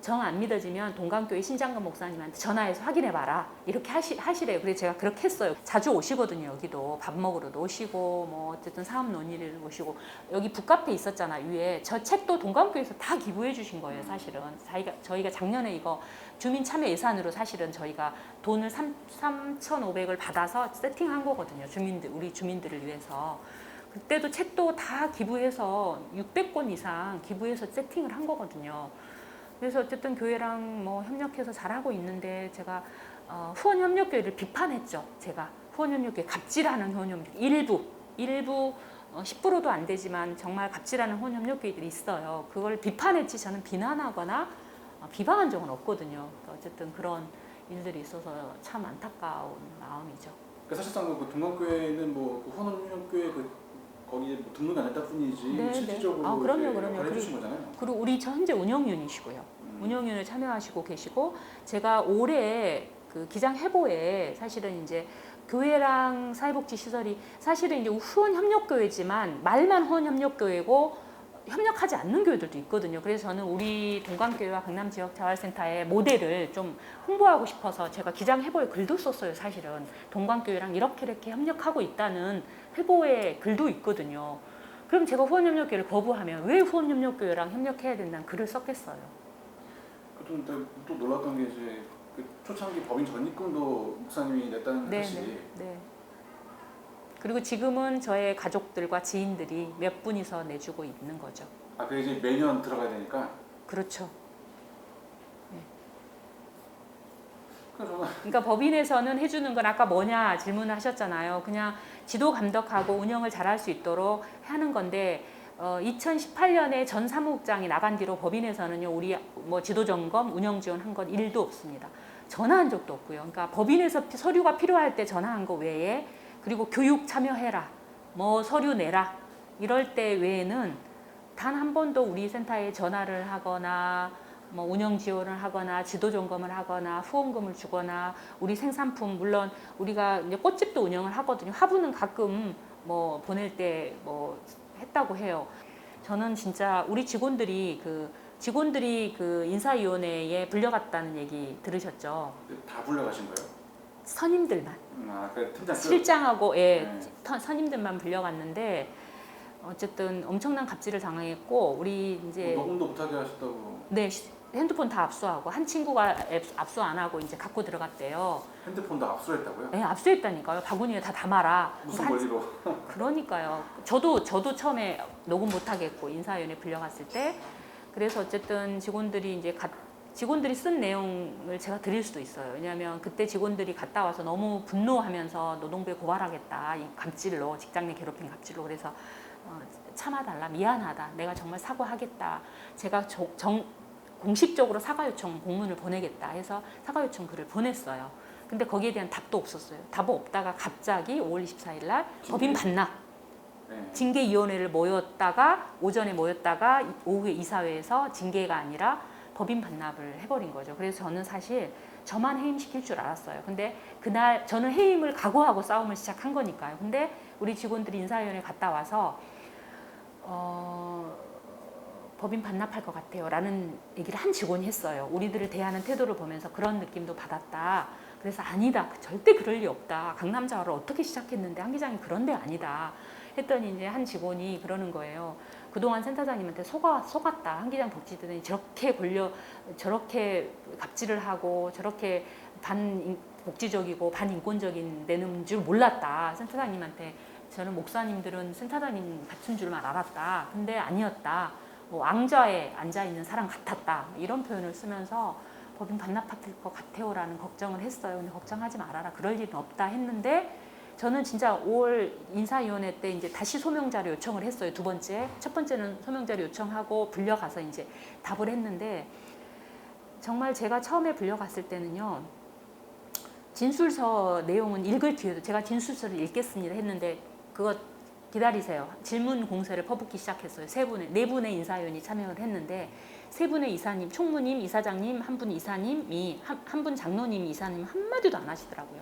정 안 믿어지면 동강교회 신장관 목사님한테 전화해서 확인해봐라 이렇게 하시래요. 그래서 제가 그렇게 했어요. 자주 오시거든요. 여기도 밥 먹으러도 오시고 뭐 어쨌든 사업 논의를 오시고 여기 북카페 있었잖아 위에 저 책도 동강교회에서 다 기부해 주신 거예요. 사실은 저희가 작년에 이거 주민 참여 예산으로 사실은 저희가 돈을 3,500을 받아서 세팅한 거거든요. 우리 주민들을 위해서. 그때도 책도 다 기부해서 600권 이상 기부해서 세팅을 한 거거든요. 그래서 어쨌든 교회랑 뭐 협력해서 잘하고 있는데 제가 후원협력교회를 비판했죠. 제가 후원협력교회 갑질하는 후원협력교회 일부 10%도 안 되지만 정말 갑질하는 후원협력교회들이 있어요. 그걸 비판했지 저는 비난하거나 비방한 적은 없거든요. 그러니까 어쨌든 그런 일들이 있어서 참 안타까운 마음이죠. 그러니까 사실상 그 동강교회는 뭐 후원협력교회 거기에 뭐 등록이 안 했다 뿐이지 네, 실질적으로 그럼요. 해주신 거잖아요. 그리고 우리 현재 운영윤이시고요. 운영윤을 참여하시고 계시고 제가 올해 그 기장해보에 사실은 이제 교회랑 사회복지 시설이 사실은 이제 후원협력교회지만 말만 후원협력교회고 협력하지 않는 교회들도 있거든요. 그래서 저는 우리 동강교회와 강남지역자활센터의 모델을 좀 홍보하고 싶어서 제가 기장해보에 글도 썼어요. 사실은 동강교회랑 이렇게 협력하고 있다는 회보에 글도 있거든요. 그럼 제가 후원협력교회를 거부하면 왜 후원협력교회랑 협력해야 된다는 글을 썼겠어요. 또 놀랐던 게 이제 그 초창기 법인 전입금도 목사님이 냈다는 사실이. 네. 그리고 지금은 저의 가족들과 지인들이 몇 분이서 내주고 있는 거죠. 아, 그게 이제 매년 들어가야 되니까. 그렇죠. 네. 그러니까 법인에서는 해주는 건 아까 뭐냐 질문을 하셨잖아요. 그냥 지도 감독하고 운영을 잘할 수 있도록 하는 건데 2018년에 전 사무국장이 나간 뒤로 법인에서는요 우리 뭐 지도 점검, 운영 지원한 건 1도 없습니다. 전화한 적도 없고요. 그러니까 법인에서 서류가 필요할 때 전화한 거 외에 그리고 교육 참여해라, 뭐 서류 내라 이럴 때 외에는 단 한 번도 우리 센터에 전화를 하거나 뭐 운영 지원을 하거나 지도 점검을 하거나 후원금을 주거나 우리 생산품 물론 우리가 이제 꽃집도 운영을 하거든요. 화분은 가끔 뭐 보낼 때 뭐 했다고 해요. 저는 진짜 우리 직원들이 그 인사위원회에 불려갔다는 얘기 들으셨죠? 다 불려가신 거예요? 선임들만. 그 팀장 실장하고 선임들만 불려갔는데 어쨌든 엄청난 갑질을 당했고 우리 이제 녹음도 못하게 하셨다고. 네. 핸드폰 다 압수하고 한 친구가 압수 안 하고 이제 갖고 들어갔대요. 핸드폰도 압수했다고요? 네, 압수했다니까요. 바구니에 다 담아라. 무슨 권리로? 그러니까요. 저도 처음에 녹음 못 하겠고 인사위원회 불려갔을 때 그래서 어쨌든 직원들이 쓴 내용을 제가 드릴 수도 있어요. 왜냐하면 그때 직원들이 갔다 와서 너무 분노하면서 노동부에 고발하겠다. 이 갑질로 직장 내 괴롭힘 갑질로 그래서 참아달라. 미안하다. 내가 정말 사과하겠다. 제가 공식적으로 사과 요청 공문을 보내겠다 해서 사과 요청 글을 보냈어요. 근데 거기에 대한 답도 없었어요. 답 없다가 갑자기 5월 24일 날 법인 반납 징계위원회를 오전에 모였다가 오후에 이사회에서 징계가 아니라 법인 반납을 해버린 거죠. 그래서 저는 사실 저만 해임시킬 줄 알았어요. 근데 그날 저는 해임을 각오하고 싸움을 시작한 거니까요. 근데 우리 직원들이 인사위원회 갔다 와서 법인 반납할 것 같아요 라는 얘기를 한 직원이 했어요. 우리들을 대하는 태도를 보면서 그런 느낌도 받았다. 그래서 아니다, 절대 그럴 리 없다. 강남자활을 어떻게 시작했는데 한 기장이 그런 데 아니다 했더니 이제 한 직원이 그러는 거예요. 그동안 센터장님한테 속았다. 한 기장 복지들이 저렇게 갑질을 하고 저렇게 반복지적이고 반인권적인 데는 줄 몰랐다. 센터장님한테 저는 목사님들은 센터장님 같은 줄만 알았다. 근데 아니었다. 뭐 왕좌에 앉아있는 사람 같았다. 이런 표현을 쓰면서 법인 반납할 것 같아요라는 걱정을 했어요. 근데 걱정하지 말아라. 그럴 일은 없다 했는데 저는 진짜 5월 인사위원회 때 이제 다시 소명자료 요청을 했어요. 두 번째. 첫 번째는 소명자료 요청하고 불려가서 이제 답을 했는데 정말 제가 처음에 불려갔을 때는요. 진술서 내용은 읽을 기회도 제가 진술서를 읽겠습니다 했는데 그거 기다리세요. 질문 공세를 퍼붓기 시작했어요. 네 분의 인사위원이 참여를 했는데 세 분의 이사님, 총무님, 이사장님, 한 분 이사님이 한 분 장로님, 이사님 한마디도 안 하시더라고요.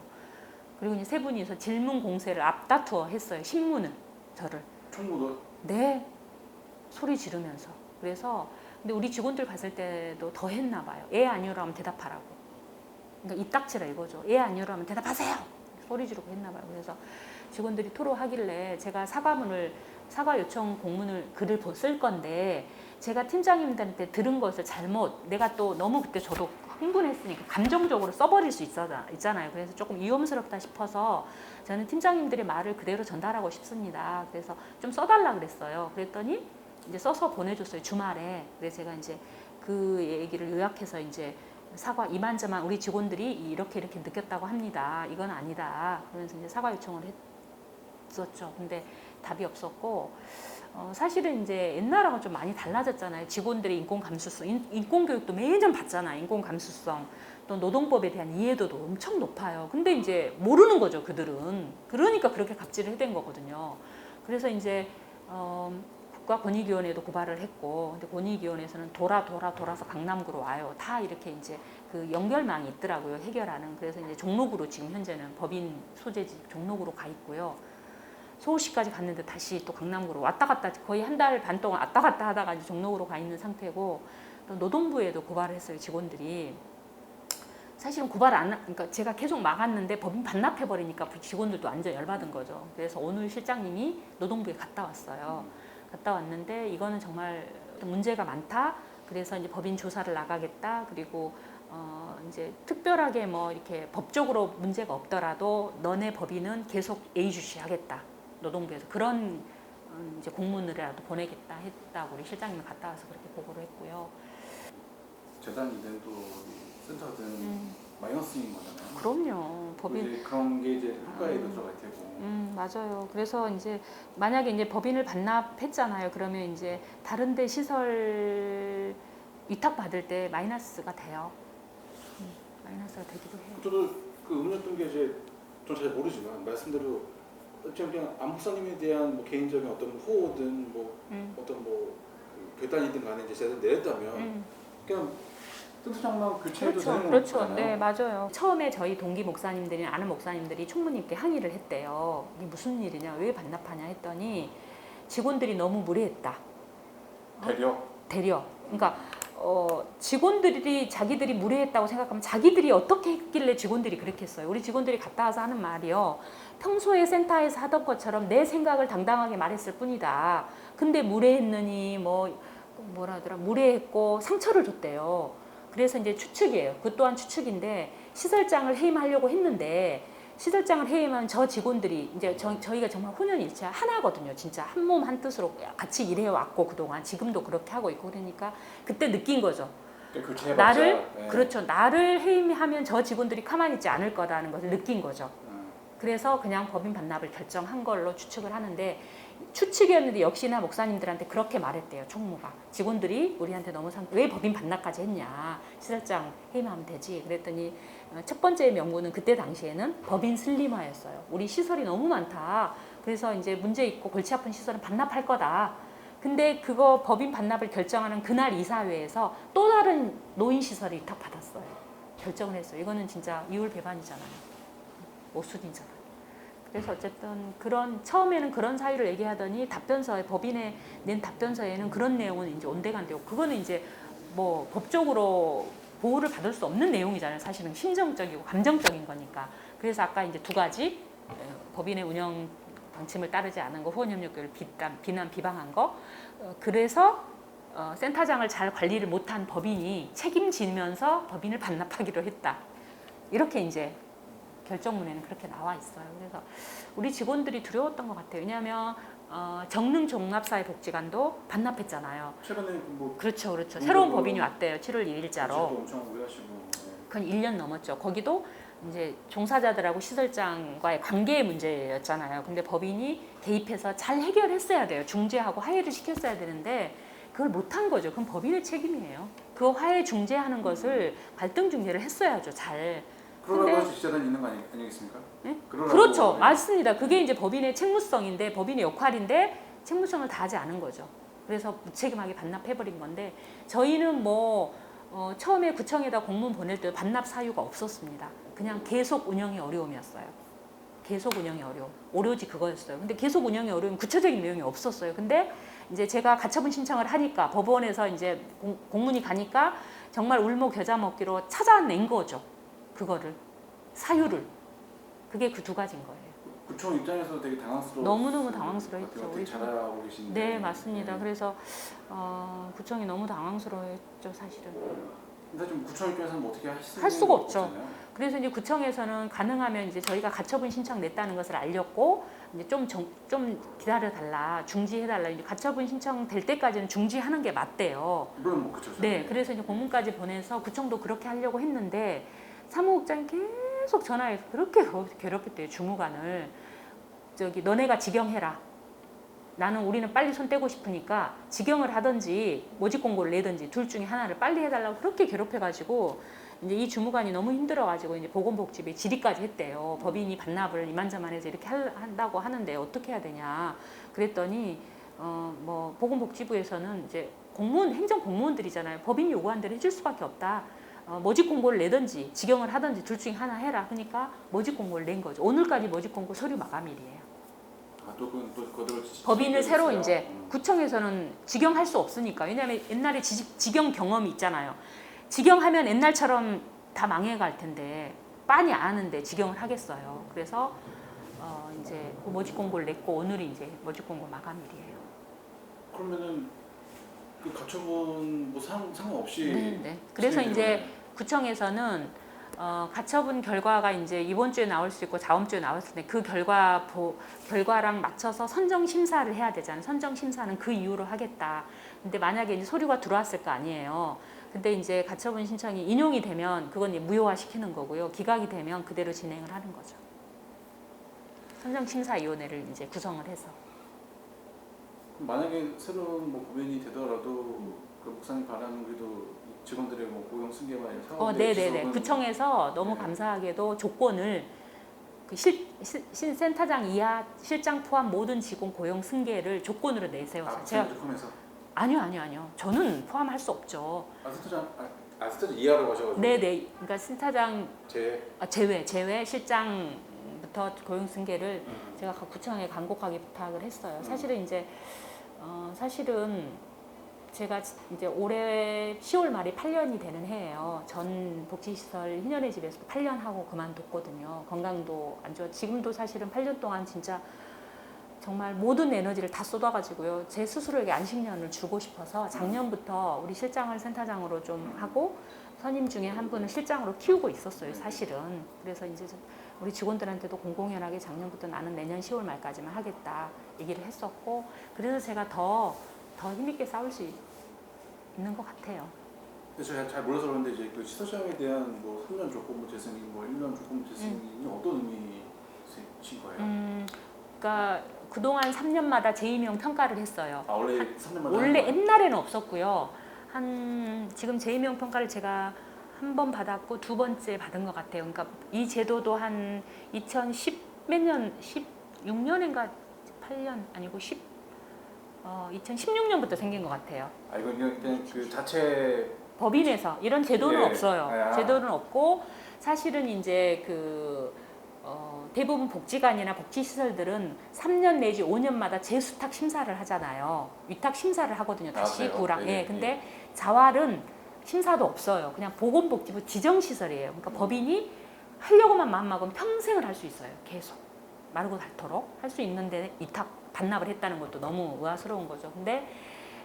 그리고 이제 세 분이서 질문 공세를 앞다투어 했어요. 신문은 저를. 총무도? 네. 소리 지르면서. 그래서 근데 우리 직원들 봤을 때도 더 했나 봐요. 예 아니요로 하면 대답하라고. 그러니까 입닥치라 이거죠. 예 아니요로 하면 대답하세요. 소리 지르고 했나 봐요. 그래서 직원들이 토로하길래 제가 사과 요청 공문을 글을 쓸 건데 제가 팀장님들한테 들은 것을 내가 또 너무 그때 저도 흥분했으니까 감정적으로 써버릴 수 있잖아요. 그래서 조금 위험스럽다 싶어서 저는 팀장님들의 말을 그대로 전달하고 싶습니다. 그래서 좀 써달라 그랬어요. 그랬더니 이제 써서 보내줬어요. 주말에. 그래서 제가 이제 그 얘기를 요약해서 이제 사과 이만저만 우리 직원들이 이렇게 느꼈다고 합니다. 이건 아니다. 그러면서 이제 사과 요청을 했었죠. 근데 답이 없었고 사실은 이제 옛날하고 좀 많이 달라졌잖아요. 직원들의 인권 감수성, 인권 교육도 매년 받잖아요. 인권 감수성, 또 노동법에 대한 이해도도 엄청 높아요. 근데 이제 모르는 거죠, 그들은. 그러니까 그렇게 갑질을 해댄 거거든요. 그래서 이제 국가권익위원회도 고발을 했고, 근데 권익위원회에서는 돌아서 강남구로 와요. 다 이렇게 이제 그 연결망이 있더라고요, 해결하는. 그래서 이제 종로구로 지금 현재는 법인 소재지 종로구로 가 있고요. 서울시까지 갔는데 다시 또 강남구로 왔다 갔다 거의 한 달 반 동안 왔다 갔다 하다가 이제 종로구로 가 있는 상태고, 또 노동부에도 고발을 했어요, 직원들이. 사실은 그러니까 제가 계속 막았는데 법인 반납해버리니까 직원들도 완전 열받은 거죠. 그래서 오늘 실장님이 노동부에 갔다 왔어요. 갔다 왔는데 이거는 정말 문제가 많다. 그래서 이제 법인 조사를 나가겠다. 그리고 이제 특별하게 뭐 이렇게 법적으로 문제가 없더라도 너네 법인은 계속 예의주시하겠다. 노동부에서 그런 이제 공문을라도 보내겠다 했다고 우리 실장님이 갔다 와서 그렇게 보고를 했고요. 재단 이전도 센터든 마이너스인 거잖아요. 그럼요. 법인 이제 그런 게 이제 효과에도 들어갈 테고. 맞아요. 그래서 이제 만약에 이제 법인을 반납했잖아요. 그러면 이제 다른데 시설 위탁 받을 때 마이너스가 돼요. 마이너스가 되기도 해요. 저도 그 의문이었던 게 이제 전 잘 모르지만 말씀대로 그냥 안 목사님에 대한 뭐 개인적인 어떤 호호든 뭐 어떤 그 결단이든 간에 이제 제가 내렸다면 그냥 센터장만 교체해도 되는 그렇죠. 거잖아요. 네, 맞아요. 처음에 저희 동기 목사님들이나 아는 목사님들이 총무님께 항의를 했대요. 이게 무슨 일이냐, 왜 반납하냐 했더니 직원들이 너무 무례했다. 대려. 그러니까 직원들이 자기들이 무례했다고 생각하면 자기들이 어떻게 했길래 직원들이 그렇게 했어요. 우리 직원들이 갔다 와서 하는 말이요. 평소에 센터에서 하던 것처럼 내 생각을 당당하게 말했을 뿐이다. 근데 무례했느니 뭐라 하더라, 무례했고 상처를 줬대요. 그래서 이제 추측이에요. 그 또한 추측인데 시설장을 해임하려고 했는데 시설장을 해임하면 저 직원들이 이제 저희가 정말 혼연일체 하나거든요. 진짜 한 몸 한 뜻으로 같이 일해왔고 그동안 지금도 그렇게 하고 있고 그러니까 그때 느낀 거죠. 그렇죠. 나를 해임하면 저 직원들이 가만히 있지 않을 거라는 것을 느낀 거죠. 그래서 그냥 법인 반납을 결정한 걸로 추측을 하는데 추측이었는데 역시나 목사님들한테 그렇게 말했대요. 총무가. 직원들이 우리한테 너무 왜 법인 반납까지 했냐. 시설장 해임하면 되지. 그랬더니 첫 번째 명분은 그때 당시에는 법인 슬림화였어요. 우리 시설이 너무 많다. 그래서 이제 문제 있고 골치 아픈 시설은 반납할 거다. 근데 그거 법인 반납을 결정하는 그날 이사회에서 또 다른 노인시설을 위탁받았어요. 결정을 했어요. 이거는 진짜 이율배반이잖아요. 오순이잖아요. 그래서 어쨌든 그런 처음에는 그런 사유를 얘기하더니 답변서에 법인에 낸 답변서에는 그런 내용은 이제 온데간데고 그거는 이제 뭐 법적으로 보호를 받을 수 없는 내용이잖아요. 사실은 심정적이고 감정적인 거니까. 그래서 아까 이제 두 가지 법인의 운영 방침을 따르지 않은 거, 후원협력교를 비난 비방한 거. 그래서 센터장을 잘 관리를 못한 법인이 책임지면서 법인을 반납하기로 했다. 이렇게 이제 결정문에는 그렇게 나와 있어요. 그래서 우리 직원들이 두려웠던 것 같아요. 왜냐하면 정릉 종합사회복지관도 반납했잖아요. 최근에 뭐 그렇죠, 그렇죠. 새로운 법인이 왔대요. 7월 2일자로. 엄청 오래하시고. 그건 1년 넘었죠. 거기도 이제 종사자들하고 시설장과의 관계의 문제였잖아요. 근데 법인이 개입해서 잘 해결했어야 돼요. 중재하고 화해를 시켰어야 되는데 그걸 못한 거죠. 그럼 법인의 책임이에요. 그 화해 중재하는 것을 갈등 중재를 했어야죠. 잘. 그러라고 할 수 있어야 있는 거 아니겠습니까? 네? 그러라고 그렇죠. 맞습니다. 그게 이제 법인의 책무성인데 법인의 역할인데 책무성을 다하지 않은 거죠. 그래서 무책임하게 반납해버린 건데 저희는 뭐 처음에 구청에다 공문 보낼 때 반납 사유가 없었습니다. 그냥 계속 운영이 어려움이었어요. 계속 운영이 어려움. 오로지 그거였어요. 근데 계속 운영이 어려움 구체적인 내용이 없었어요. 근데 이제 제가 가처분 신청을 하니까 법원에서 이제 공문이 가니까 정말 울모 겨자 먹기로 찾아낸 거죠. 그거를 사유를 그게 그 두 가지인 거예요. 구청 입장에서 되게 당황스러워. 너무너무 당황스러웠죠. 되게 잘하고 계신데. 네, 맞습니다. 그래서 구청이 너무 당황스러웠죠, 사실은. 근데 좀 구청 입장에서는 뭐 어떻게 할 수가 없죠. 없잖아요. 그래서 이제 구청에서는 가능하면 이제 저희가 가처분 신청 냈다는 것을 알렸고 이제 좀 기다려 달라, 중지해 달라. 이제 가처분 신청 될 때까지는 중지하는 게 맞대요. 물론 뭐 그렇죠. 네, 그래서 이제 공문까지 보내서 구청도 그렇게 하려고 했는데 사무국장이 계속 전화해서 그렇게 괴롭혔대요. 주무관을. 저기 너네가 직영해라. 우리는 빨리 손 떼고 싶으니까 직영을 하든지 모집 공고를 내든지 둘 중에 하나를 빨리 해달라고 그렇게 괴롭혀가지고 이제 이 주무관이 너무 힘들어가지고 이제 보건복지부에 질의까지 했대요. 법인이 반납을 이만저만해서 이렇게 한다고 하는데 어떻게 해야 되냐. 그랬더니 뭐 보건복지부에서는 이제 행정 공무원들이잖아요. 법인이 요구한 대로 해줄 수밖에 없다. 모집 공고를 내든지 직영을 하든지 둘 중에 하나 해라. 그러니까 모집 공고를 낸 거죠. 오늘까지 모집 공고 서류 마감일이에요. 또 그대로 법인을 새로 이제 구청에서는 직영할 수 없으니까. 왜냐하면 옛날에 직영 경험이 있잖아요. 직영하면 옛날처럼 다 망해갈 텐데 빤히 아는데 직영을 하겠어요. 그래서 이제 그 모집 공고를 냈고 오늘이 이제 모집 공고 마감일이에요. 그러면은 그 가처분 뭐 상관없이. 네. 그래서 이제 구청에서는 가처분 결과가 이제 이번 주에 나올 수 있고 다음 주에 나왔을 때 그 결과랑 맞춰서 선정 심사를 해야 되잖아요. 선정 심사는 그 이후로 하겠다. 근데 만약에 이제 서류가 들어왔을 거 아니에요. 근데 이제 가처분 신청이 인용이 되면 그건 이제 무효화 시키는 거고요. 기각이 되면 그대로 진행을 하는 거죠. 선정 심사위원회를 이제 구성을 해서. 만약에 새로운 뭐 법인이 되더라도 그 목사님 바라는 그래도 직원들의 뭐 고용 승계와 네네네. 구청에서 너무 감사하게도 조건을 그 센터장 이하 실장 포함 모든 직원 고용 승계를 조건으로 내세워서 제가 포함해서? 아니요. 저는 포함할 수 없죠. 센터장 이하라고 하셔가지고. 네네. 그러니까 센터장 제외 실장부터 고용 승계를 제가 구청에 간곡하게 부탁을 했어요. 사실은 이제 사실은 제가 이제 올해 10월 말이 8년이 되는 해예요. 전 복지시설 희년의 집에서 8년 하고 그만뒀거든요. 건강도 안 좋아. 지금도 사실은 8년 동안 진짜 정말 모든 에너지를 다 쏟아가지고요. 제 스스로에게 안식년을 주고 싶어서 작년부터 우리 실장을 센터장으로 좀 하고 선임 중에 한 분을 실장으로 키우고 있었어요. 사실은. 그래서 이제 우리 직원들한테도 공공연하게 작년부터 나는 내년 10월 말까지만 하겠다 얘기를 했었고 그래서 제가 더 힘있게 싸울 수 있는 것 같아요. 근데 제가 잘 몰라서 그런데 이제 그 시설장에 대한 뭐 3년 조건부 재승인, 뭐 1년 조건부 재승인이 어떤 의미이신 거예요? 그러니까 그동안 3년마다 재임용 평가를 했어요. 원래 3년마다? 원래 옛날에는 없었고요. 지금 재임용 평가를 제가 한 번 받았고 두 번째 받은 것 같아요. 그러니까 이 제도도 한 2010 몇 년, 16년인가 8년 아니고 2016년부터 생긴 것 같아요. 이거 그냥 그 자체 법인에서 이런 제도는 예. 없어요. 제도는 없고 사실은 이제 그 대부분 복지관이나 복지시설들은 3년 내지 5년마다 재수탁 심사를 하잖아요. 위탁 심사를 하거든요. 다시 그래요? 구랑. 네네. 예, 근데 자활은 심사도 없어요. 그냥 보건복지부 지정시설이에요. 그러니까 법인이 하려고만 마음먹으면 평생을 할 수 있어요. 계속. 마르고 닳도록 할 수 있는데 위탁 반납을 했다는 것도 너무 의아스러운 거죠. 근데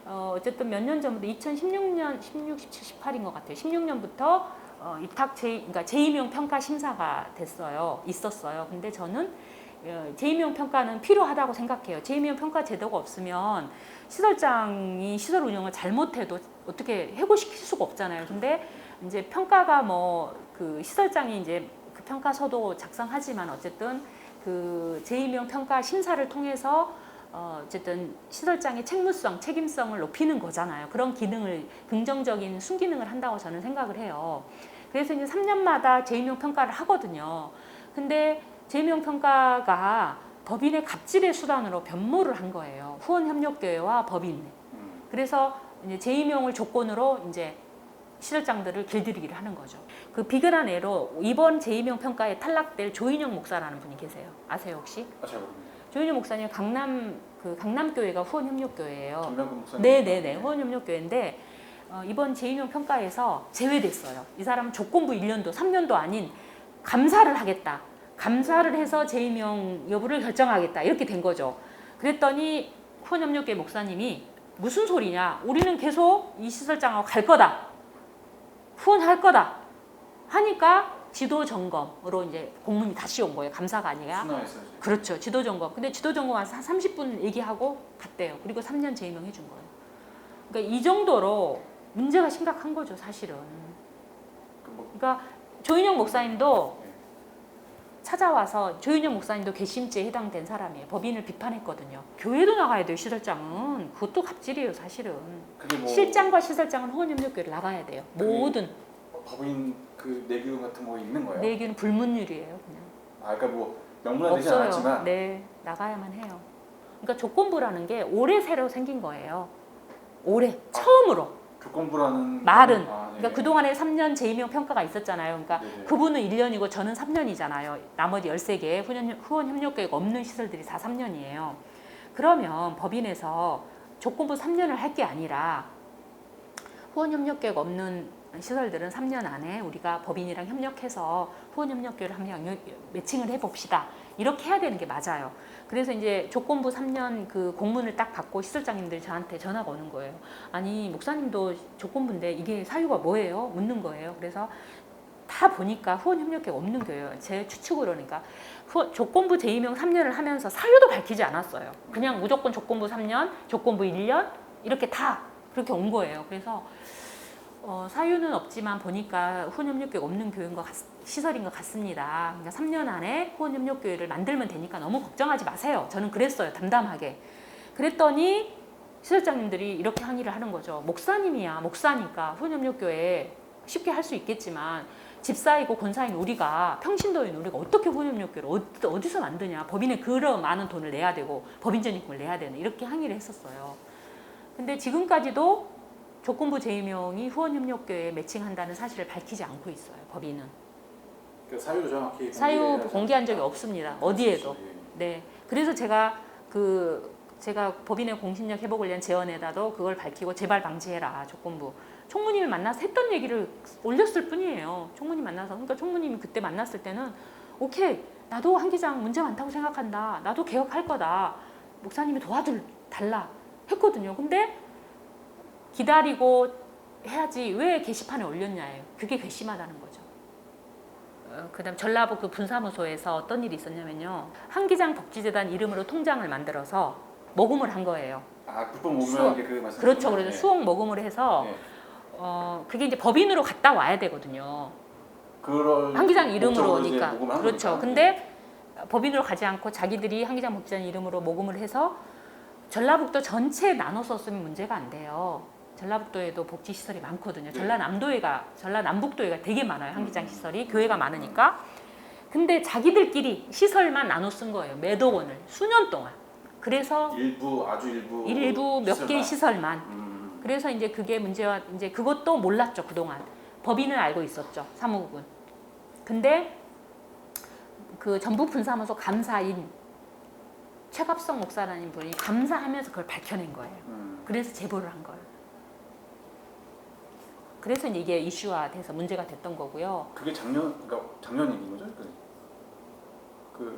어쨌든 몇 년 전부터 2016년, 16, 17, 18인 것 같아요. 16년부터 위탁 그러니까 재임용 평가 심사가 있었어요. 근데 저는 재임용 평가는 필요하다고 생각해요. 재임용 평가 제도가 없으면 시설장이 시설 운영을 잘못해도 어떻게 해고시킬 수가 없잖아요. 근데 이제 평가가 그 시설장이 이제 그 평가서도 작성하지만 어쨌든 그 재임용 평가 심사를 통해서 어쨌든 시설장의 책무성, 책임성을 높이는 거잖아요. 그런 기능을 긍정적인 순기능을 한다고 저는 생각을 해요. 그래서 이제 3년마다 재임용 평가를 하거든요. 근데 재임용 평가가 법인의 갑질의 수단으로 변모를 한 거예요. 후원협력교회와 법인. 그래서 이제 재임용을 조건으로 이제 시설장들을 길들이기를 하는 거죠. 그 비근한 예로 이번 재임용 평가에 탈락될 조인영 목사라는 분이 계세요. 아세요 혹시? 잘 모릅니다. 조인영 목사님 강남교회가 후원협력교회예요. 김명근 목사님. 네네네, 후원협력교회인데 이번 재임용 평가에서 제외됐어요. 이 사람은 조건부 1년도 3년도 아닌 감사를 하겠다. 감사를 해서 재임용 여부를 결정하겠다. 이렇게 된 거죠. 그랬더니 후원협력교회 목사님이 무슨 소리냐. 우리는 계속 이 시설장하고 갈 거다. 후원할 거다. 하니까 지도 점검으로 이제 공문이 다시 온 거예요. 감사가 아니라. 순화했어요. 그렇죠. 지도 점검. 근데 지도 점검 와서 한 30분 얘기하고 갔대요. 그리고 3년 재임용 해준 거예요. 그러니까 이 정도로 문제가 심각한 거죠, 사실은. 그러니까 조인영 목사님도 찾아와서 조인영 목사님도 괘씸죄에 해당된 사람이에요. 법인을 비판했거든요. 교회도 나가야 돼요, 시설장은. 그것도 갑질이에요, 사실은. 실장과 시설장은 후원협력교회를 나가야 돼요. 모든. 법인 그 내규 같은 거 있는 거예요? 내규는 불문율이에요, 그냥. 그러니까 뭐 명문화되지 없어요. 않았지만. 네, 나가야만 해요. 그러니까 조건부라는 게 올해 새로 생긴 거예요. 올해 처음으로. 조건부라는 말은. 네. 그러니까 그동안에 3년 재임용 평가가 있었잖아요. 그러니까 네네. 그분은 1년이고 저는 3년이잖아요. 나머지 13개 후원협력교회가 없는 시설들이 다 3년이에요. 그러면 법인에서 조건부 3년을 할 게 아니라 후원협력교회가 없는 시설들은 3년 안에 우리가 법인이랑 협력해서 후원협력교회를 한번 매칭을 해봅시다. 이렇게 해야 되는 게 맞아요. 그래서 이제 조건부 3년 그 공문을 딱 받고 시설장님들이 저한테 전화가 오는 거예요. 아니 목사님도 조건부인데 이게 사유가 뭐예요? 묻는 거예요. 그래서 다 보니까 후원협력교회가 없는 교회예요. 제 추측으로 그러니까 조건부 재임용 3년을 하면서 사유도 밝히지 않았어요. 그냥 무조건 조건부 3년, 조건부 1년 이렇게 다 그렇게 온 거예요. 그래서 사유는 없지만 보니까 후원협력교회가 없는 교회인 시설인 것 같습니다. 그러니까 3년 안에 후원협력교회를 만들면 되니까 너무 걱정하지 마세요. 저는 그랬어요. 담담하게. 그랬더니 시설장님들이 이렇게 항의를 하는 거죠. 목사님이야. 목사니까 후원협력교회 쉽게 할 수 있겠지만 집사이고 권사인 우리가 평신도인 우리가 어떻게 후원협력교회를 어디서 만드냐. 법인에 그런 많은 돈을 내야 되고 법인전입금을 내야 되는 이렇게 항의를 했었어요. 근데 지금까지도 조건부 재임용이 후원협력교회에 매칭한다는 사실을 밝히지 않고 있어요. 법인은. 그 사유도 정확히 사유 공개한 적이 없습니다. 어디에도. 네. 그래서 제가 법인의 공신력 회복을 위한 제언에다도 그걸 밝히고 재발 방지해라 조건부. 총무님을 만나서 했던 얘기를 올렸을 뿐이에요. 총무님 만나서. 그러니까 총무님이 그때 만났을 때는 오케이 나도 한기장 문제 많다고 생각한다. 나도 개혁할 거다. 목사님이 도와달라 했거든요. 근데 기다리고 해야지 왜 게시판에 올렸냐예요. 그게 괘씸하다는 거죠. 그다음 전라북 그 분사무소에서 어떤 일이 있었냐면요. 한기장 복지재단 이름으로 통장을 만들어서 모금을 한 거예요. 아, 불법 모금이라는 게 그 말씀. 그렇죠. 그래서 수억 모금을 해서 그게 이제 법인으로 갔다 와야 되거든요. 한기장 이름으로 오니까. 그렇죠. 근데 법인으로 가지 않고 자기들이 한기장 복지재단 이름으로 모금을 해서 전라북도 전체에 나눠 썼으면 문제가 안 돼요. 전라북도에도 복지시설이 많거든요. 네. 전라남북도에가 되게 많아요. 한기장 시설이. 교회가 많으니까. 근데 자기들끼리 시설만 나눠 쓴 거예요. 몇억 원을. 수년 동안. 그래서 아주 일부 몇 개의 시설만. 그래서 이제 그게 문제와 이제 그것도 몰랐죠. 그동안. 법인은 알고 있었죠. 사무국은. 근데 그 전북 분사무소 감사인 최갑성 목사라는 분이 감사하면서 그걸 밝혀낸 거예요. 그래서 제보를 한 거예요. 그래서 이게 이슈화돼서 문제가 됐던 거고요. 그게 그러니까 작년 얘기인 거죠?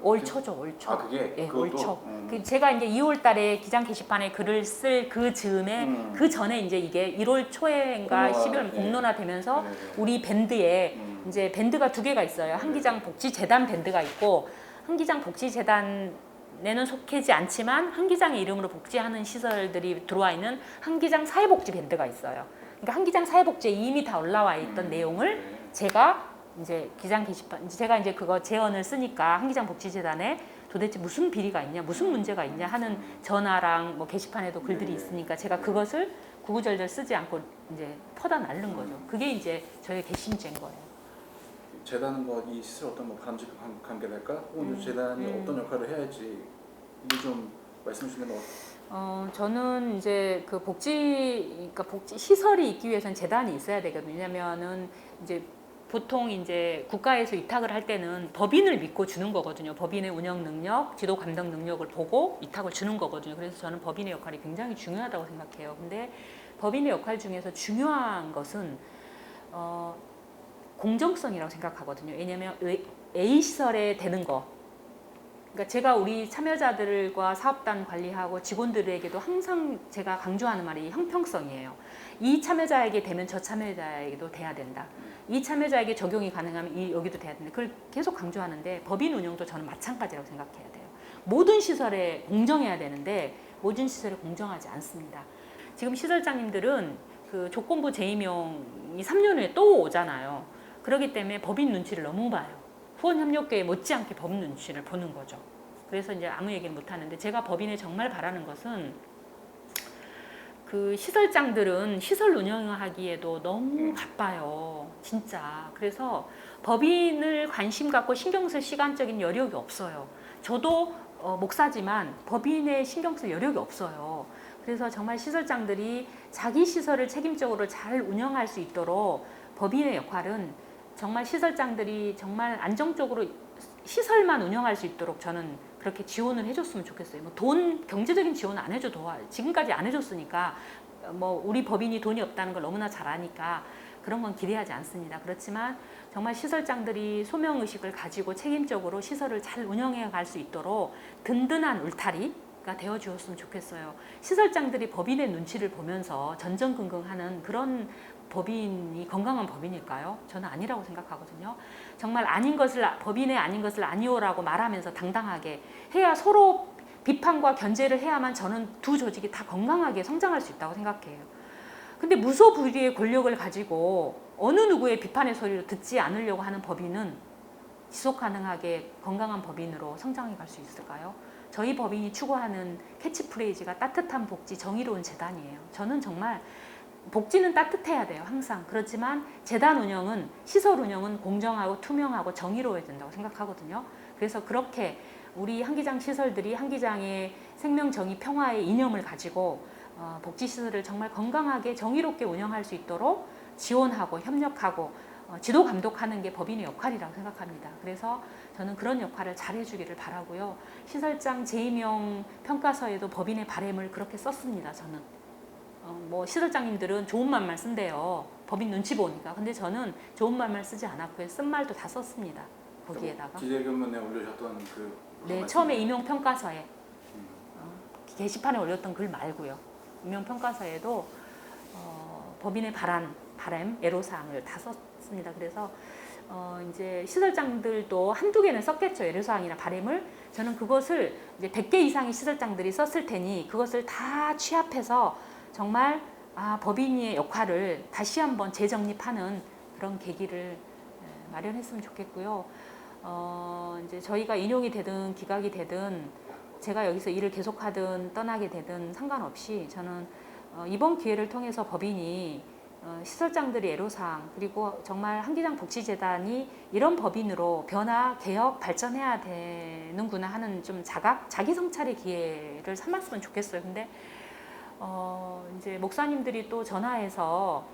올 초죠, 올 초. 그게 예, 그것도? 올 초. 제가 이제 2월 달에 기장 게시판에 글을 쓸 그 즈음에 그 전에 이제 이게 1월 초에인가 12월 공론화되면서 네. 우리 밴드에 이제 밴드가 두 개가 있어요. 한기장 복지재단 밴드가 있고 한기장 복지재단에는 속하지 않지만 한기장의 이름으로 복지하는 시설들이 들어와 있는 한기장 사회복지 밴드가 있어요. 그러니까 한기장 사회복지에 이미 다 올라와 있던 내용을 제가 이제 기장 게시판 제가 이제 그거 제언을 쓰니까 한기장 복지재단에 도대체 무슨 비리가 있냐, 무슨 문제가 있냐 하는 전화랑 뭐 게시판에도 글들이 있으니까 제가 그것을 구구절절 쓰지 않고 이제 퍼다 날른 거죠. 그게 이제 저의 개심죄인 거예요. 재단은 이 시설 어떤 바람직한 관계될까? 혹은 재단이 어떤 역할을 해야 할지 이게 좀 말씀 주시면 저는 이제 그 그러니까 복지 시설이 있기 위해서는 재단이 있어야 되거든요. 왜냐면은 이제 보통 이제 국가에서 위탁을 할 때는 법인을 믿고 주는 거거든요. 법인의 운영 능력, 지도 감독 능력을 보고 위탁을 주는 거거든요. 그래서 저는 법인의 역할이 굉장히 중요하다고 생각해요. 근데 법인의 역할 중에서 중요한 것은 공정성이라고 생각하거든요. 왜냐하면 A 시설에 되는 거. 그러니까 제가 우리 참여자들과 사업단 관리하고 직원들에게도 항상 제가 강조하는 말이 형평성이에요. 이 참여자에게 되면 저 참여자에게도 돼야 된다. 이 참여자에게 적용이 가능하면 여기도 돼야 된다. 그걸 계속 강조하는데 법인 운영도 저는 마찬가지라고 생각해야 돼요. 모든 시설에 공정해야 되는데 모든 시설에 공정하지 않습니다. 지금 시설장님들은 그 조건부 재임용이 3년 후에 또 오잖아요. 그렇기 때문에 법인 눈치를 너무 봐요. 후원협력계에 못지않게 법 눈치를 보는 거죠. 그래서 이제 아무 얘기는 못 하는데 제가 법인에 정말 바라는 것은 그 시설장들은 시설 운영하기에도 너무 바빠요. 진짜. 그래서 법인을 관심 갖고 신경 쓸 시간적인 여력이 없어요. 저도 목사지만 법인에 신경 쓸 여력이 없어요. 그래서 정말 시설장들이 자기 시설을 책임적으로 잘 운영할 수 있도록 법인의 역할은 정말 시설장들이 정말 안정적으로 시설만 운영할 수 있도록 저는 그렇게 지원을 해줬으면 좋겠어요. 뭐 경제적인 지원 안 해줘도 지금까지 안 해줬으니까 뭐 우리 법인이 돈이 없다는 걸 너무나 잘 아니까 그런 건 기대하지 않습니다. 그렇지만 정말 시설장들이 소명의식을 가지고 책임적으로 시설을 잘 운영해 갈 수 있도록 든든한 울타리가 되어 주었으면 좋겠어요. 시설장들이 법인의 눈치를 보면서 전전긍긍하는 그런 법인이 건강한 법인일까요? 저는 아니라고 생각하거든요. 정말 법인의 아닌 것을 아니오라고 말하면서 당당하게 해야 서로 비판과 견제를 해야만 저는 두 조직이 다 건강하게 성장할 수 있다고 생각해요. 근데 무소불위의 권력을 가지고 어느 누구의 비판의 소리를 듣지 않으려고 하는 법인은 지속 가능하게 건강한 법인으로 성장해 갈 수 있을까요? 저희 법인이 추구하는 캐치프레이즈가 따뜻한 복지, 정의로운 재단이에요. 저는 정말 복지는 따뜻해야 돼요. 항상. 그렇지만 재단 운영은 시설 운영은 공정하고 투명하고 정의로워야 된다고 생각하거든요. 그래서 그렇게 우리 한기장 시설들이 한기장의 생명, 정의, 평화의 이념을 가지고 복지시설을 정말 건강하게 정의롭게 운영할 수 있도록 지원하고 협력하고 지도 감독하는 게 법인의 역할이라고 생각합니다. 그래서 저는 그런 역할을 잘 해주기를 바라고요. 시설장 재임용 평가서에도 법인의 바람을 그렇게 썼습니다. 저는. 뭐 시설장님들은 좋은 말만 쓴대요. 법인 눈치 보니까. 근데 저는 좋은 말만 쓰지 않았고요. 쓴 말도 다 썼습니다. 거기에다가. 기재견문에 올려주셨던 네, 처음에 임용 평가서에 게시판에 올렸던 글 말고요. 임용 평가서에도 법인의 바람, 애로사항을 다 썼습니다. 그래서 이제 시설장들도 한두 개는 썼겠죠. 애로사항이나 바람을. 저는 그것을 이제 100개 이상의 시설장들이 썼을 테니 그것을 다 취합해서 정말 법인의 역할을 다시 한번 재정립하는 그런 계기를 마련했으면 좋겠고요. 이제 저희가 인용이 되든 기각이 되든 제가 여기서 일을 계속하든 떠나게 되든 상관없이 저는 이번 기회를 통해서 법인이 시설장들의 애로사항 그리고 정말 한기장 복지재단이 이런 법인으로 변화, 개혁, 발전해야 되는구나 하는 좀 자기 성찰의 기회를 삼았으면 좋겠어요. 근데 이제 목사님들이 또 전화해서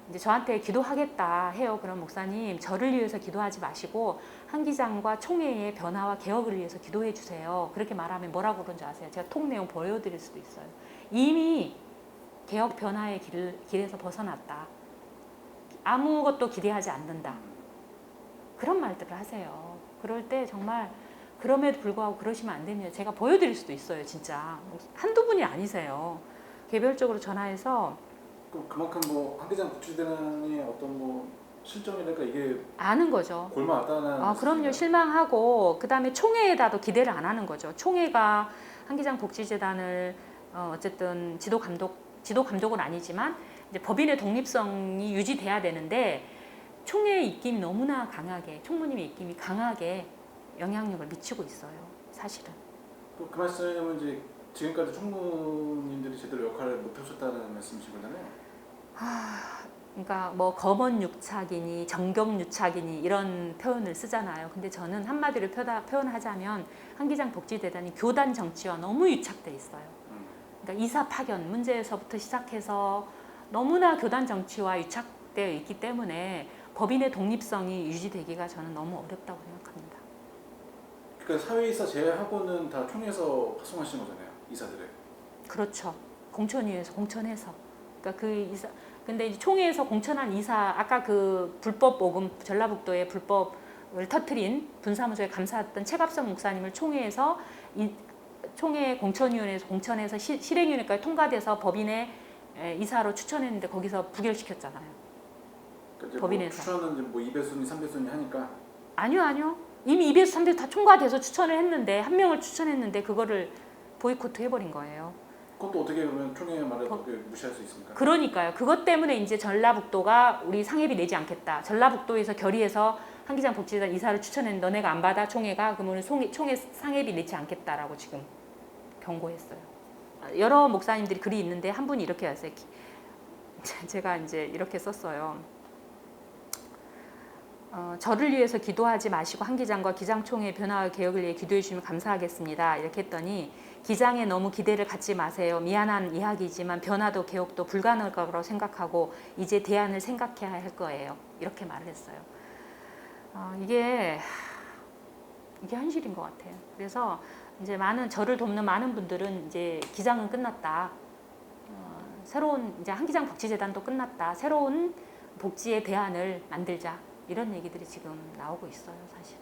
이제 저한테 기도하겠다 해요. 그럼 목사님 저를 위해서 기도하지 마시고 한기장과 총회의 변화와 개혁을 위해서 기도해 주세요. 그렇게 말하면 뭐라고 그런지 아세요? 제가 통 내용 보여드릴 수도 있어요. 이미 개혁 변화의 길에서 벗어났다. 아무것도 기대하지 않는다. 그런 말들을 하세요. 그럴 때 정말 그럼에도 불구하고 그러시면 안 됩니다. 제가 보여드릴 수도 있어요. 진짜 한두 분이 아니세요. 개별적으로 전화해서 그만큼 뭐 한기장 복지재단의 어떤 뭐 실정이랄까 이게 아는 거죠. 골마왔다는 아, 그럼요. 실망하고 그다음에 총회에다도 기대를 안 하는 거죠. 총회가 한기장 복지재단을 어쨌든 지도 감독은 아니지만 이제 법인의 독립성이 유지돼야 되는데 총회의 입김이 너무나 강하게 총무님의 입김이 강하게 영향력을 미치고 있어요. 사실은. 또 그 말씀은 이제 지금까지 총무님들이 제대로 역할을 못 해주셨다는 말씀이시거든요. 그러니까 뭐 검언유착이니 정경유착이니 이런 표현을 쓰잖아요. 근데 저는 한마디로 표현하자면 한기장 복지재단이 교단 정치와 너무 유착돼 있어요. 그러니까 이사 파견 문제에서부터 시작해서 너무나 교단 정치와 유착되어 있기 때문에 법인의 독립성이 유지되기가 저는 너무 어렵다고 생각합니다. 그러니까 사회이사 제외하고는 다 총회에서 파송하신 거잖아요, 이사들을. 그렇죠. 공천위에서 공천해서. 그러니까 그 이사 근데 이제 총회에서 공천한 이사 아까 그 불법 모금 전라북도의 불법을 터트린 분사무소에 감사했던 최갑선 목사님을 총회에서 총회 공천위원회에서 공천해서 실행위원회까지 통과돼서 법인의 이사로 추천했는데 거기서 부결시켰잖아요. 그러니까 법인에서. 뭐 추천은 뭐 2배순위, 3배순위 하니까. 아니요. 이미 2배수 3배수 다 통과돼서 추천을 했는데 한 명을 추천했는데 그거를 보이콧 해버린 거예요. 그것도 어떻게 보면 총회 말을 어떻게 무시할 수 있습니까? 그러니까요. 그것 때문에 이제 전라북도가 우리 상해비 내지 않겠다. 전라북도에서 결의해서 한기장 복지재단 이사를 추천했는데 너네가 안 받아 총회가 그러면 총회 상해비 내지 않겠다라고 지금 경고했어요. 여러 목사님들이 글이 있는데 한 분이 이렇게 하세요. 제가 이제 이렇게 썼어요. 저를 위해서 기도하지 마시고 한기장과 기장총회 변화와 개혁을 위해 기도해 주시면 감사하겠습니다. 이렇게 했더니 기장에 너무 기대를 갖지 마세요. 미안한 이야기지만 변화도 개혁도 불가능할 거라고 생각하고 이제 대안을 생각해야 할 거예요. 이렇게 말을 했어요. 이게 현실인 것 같아요. 그래서 이제 저를 돕는 많은 분들은 이제 기장은 끝났다. 새로운 이제 한기장 복지재단도 끝났다. 새로운 복지의 대안을 만들자. 이런 얘기들이 지금 나오고 있어요, 사실.